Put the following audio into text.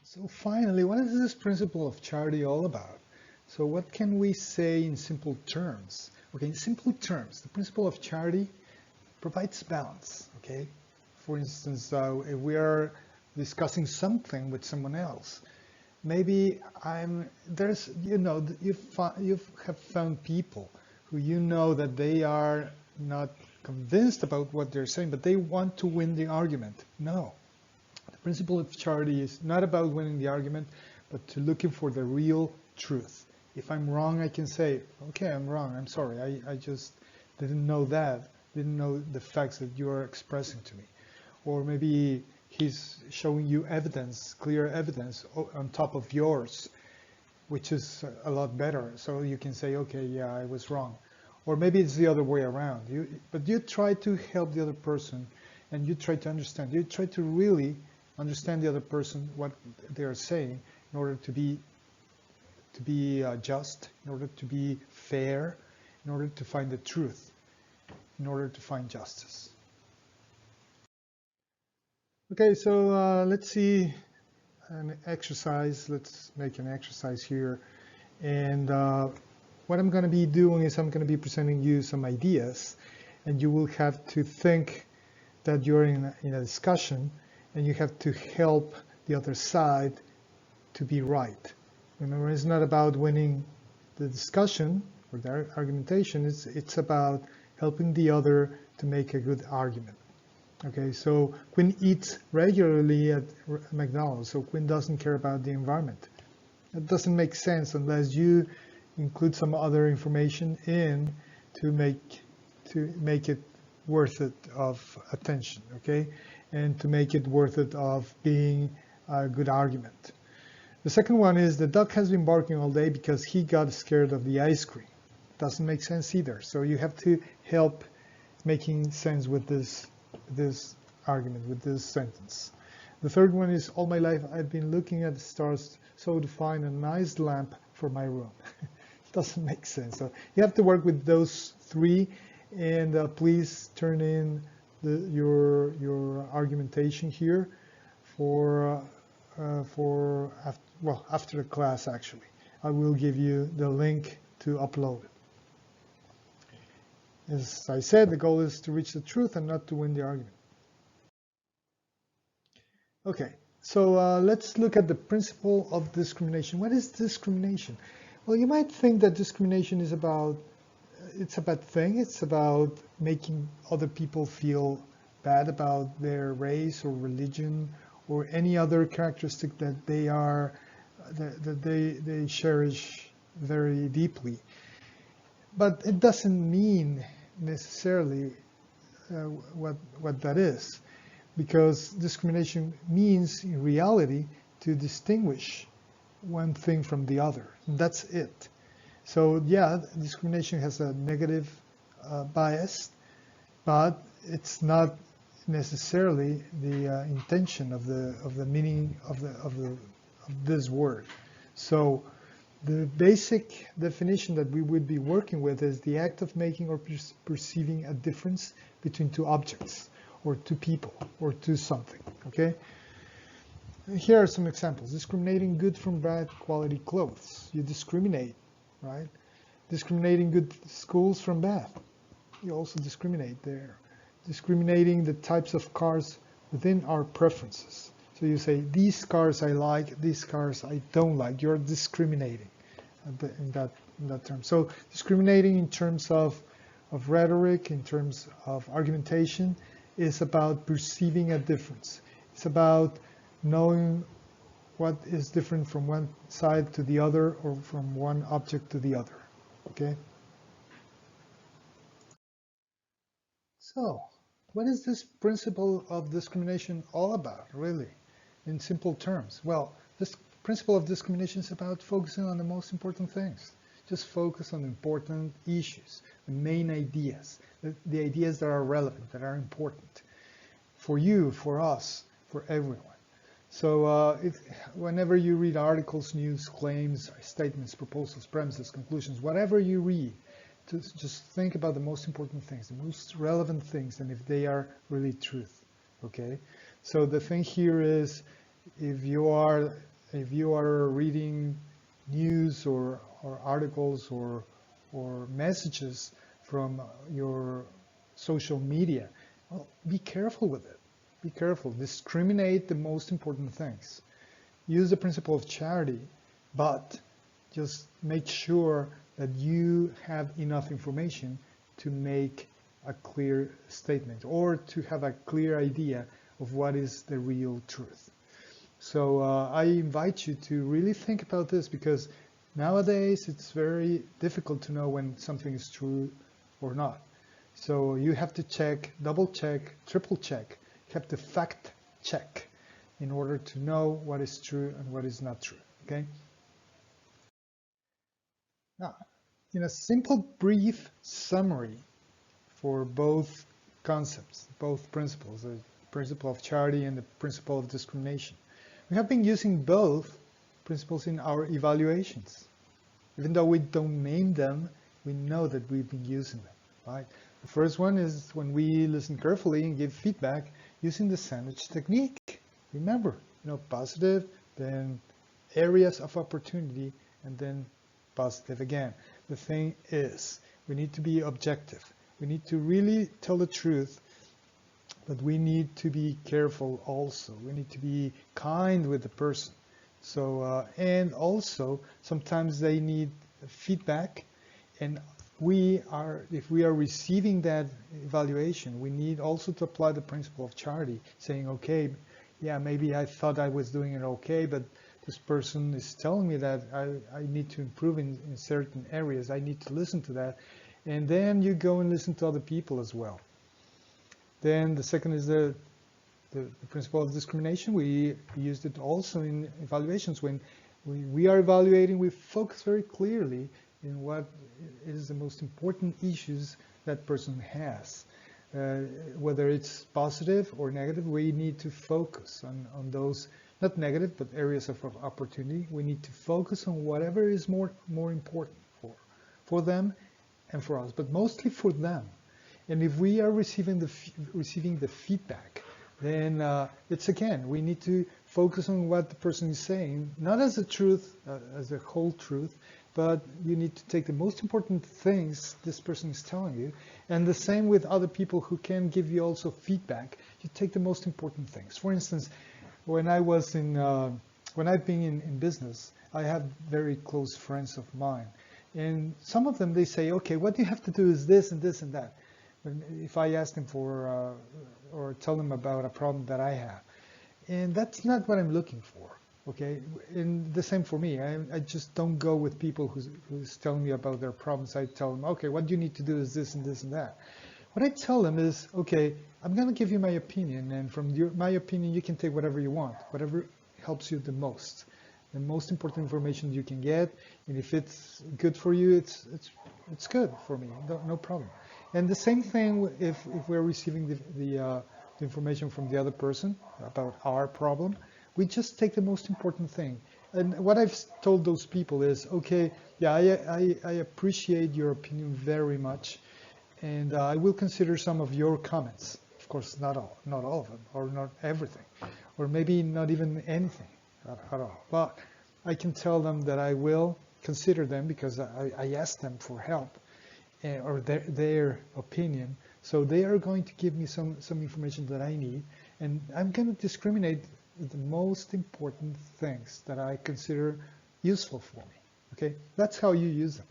So finally, what is this principle of charity all about? So what can we say in simple terms? Okay, in simple terms, the principle of charity provides balance, okay? For instance, if we are discussing something with someone else, maybe you have found people who you know that they are not convinced about what they're saying, but they want to win the argument. No, the principle of charity is not about winning the argument, but to looking for the real truth. If I'm wrong, I can say, okay, I'm wrong, I'm sorry, I just didn't know that, didn't know the facts that you are expressing to me. Or maybe he's showing you evidence, clear evidence on top of yours, which is a lot better. So you can say, okay, yeah, I was wrong. Or maybe it's the other way around. But you try to help the other person, and you try to understand. You try to really understand the other person, what they are saying, in order to be just, in order to be fair, in order to find the truth, in order to find justice. Okay, so let's see an exercise. Let's make an exercise here. And what I'm going to be doing is I'm going to be presenting you some ideas, and you will have to think that you're in a discussion, and you have to help the other side to be right. Remember, it's not about winning the discussion or the argumentation. It's about helping the other to make a good argument. Okay, so Quinn eats regularly at McDonald's, so Quinn doesn't care about the environment. It doesn't make sense unless you include some other information in to make it worth it of attention, okay, and to make it worth it of being a good argument. The second one is the duck has been barking all day because he got scared of the ice cream. Doesn't make sense either. So you have to help making sense with this argument, with this sentence. The third one is, all my life I've been looking at the stars so to find a nice lamp for my room. Doesn't make sense. So you have to work with those three, and please turn in your argumentation here after the class. Actually, I will give you the link to upload it. As I said, the goal is to reach the truth and not to win the argument. Okay, so let's look at the principle of discrimination. What is discrimination? Well, you might think that discrimination is it's a bad thing. It's about making other people feel bad about their race or religion or any other characteristic that they cherish very deeply. But it doesn't mean necessarily what that is, because discrimination means in reality to distinguish one thing from the other. That's it. So yeah, discrimination has a negative bias, but it's not necessarily the intention of the meaning of this word. So the basic definition that we would be working with is the act of making or perceiving a difference between two objects, or two people, or two something, okay? Here are some examples. Discriminating good from bad quality clothes. You discriminate, right? Discriminating good schools from bad. You also discriminate there. Discriminating the types of cars within our preferences. So you say, these cars I like, these cars I don't like. You're discriminating in that term. So discriminating in terms of rhetoric, in terms of argumentation, is about perceiving a difference. It's about knowing what is different from one side to the other, or from one object to the other, okay? So, what is this principle of discrimination all about, really, in simple terms? Well, this principle of discrimination is about focusing on the most important things. Just focus on important issues, the main ideas, the ideas that are relevant, that are important for you, for us, for everyone. So whenever you read articles, news, claims, statements, proposals, premises, conclusions, whatever you read, just think about the most important things, the most relevant things, and if they are really truth, okay? So the thing here is, if you are if you are reading news or articles or messages from your social media, well, be careful with it. Be careful. Discriminate the most important things. Use the principle of charity, but just make sure that you have enough information to make a clear statement or to have a clear idea of what is the real truth. So I invite you to really think about this, because nowadays it's very difficult to know when something is true or not. So you have to check, double check, triple check. You have to fact check in order to know what is true and what is not true, okay? Now, in a simple, brief summary for both concepts, both principles, the principle of charity and the principle of discrimination, we have been using both principles in our evaluations. Even though we don't name them, we know that we've been using them, right? The first one is when we listen carefully and give feedback using the sandwich technique. Remember, positive, then areas of opportunity, and then positive again. The thing is, we need to be objective. We need to really tell the truth, but we need to be careful also. We need to be kind with the person. So, and also, sometimes they need feedback, and if we are receiving that evaluation, we need also to apply the principle of charity, saying, okay, yeah, maybe I thought I was doing it okay, but this person is telling me that I need to improve in certain areas. I need to listen to that. And then you go and listen to other people as well. Then the second is the principle of discrimination. We used it also in evaluations. When we are evaluating, we focus very clearly in what is the most important issues that person has. Whether it's positive or negative, we need to focus on those, not negative, but areas of opportunity. We need to focus on whatever is more important for them and for us, but mostly for them. And if we are receiving the feedback, then it's again, we need to focus on what the person is saying, not as a truth, as a whole truth, but you need to take the most important things this person is telling you. And the same with other people who can give you also feedback. You take the most important things. For instance, when I've been in business, I have very close friends of mine. And some of them, they say, okay, what you have to do is this and this and that. And if I ask them for, or tell them about a problem that I have. And that's not what I'm looking for. Okay, and the same for me. I just don't go with people who's telling me about their problems. I tell them, okay, what you need to do is this and this and that. What I tell them is, okay, I'm going to give you my opinion, and from my opinion, you can take whatever you want, whatever helps you the most important information you can get. And if it's good for you, it's good for me, no problem. And the same thing if we're receiving the information from the other person about our problem. We just take the most important thing. And what I've told those people is, okay, yeah, I appreciate your opinion very much, and I will consider some of your comments. Of course, not all of them, or not everything, or maybe not even anything at all. But I can tell them that I will consider them because I asked them for help, or their opinion. So they are going to give me some information that I need, and I'm going to discriminate the most important things that I consider useful for me. Okay, that's how you use them.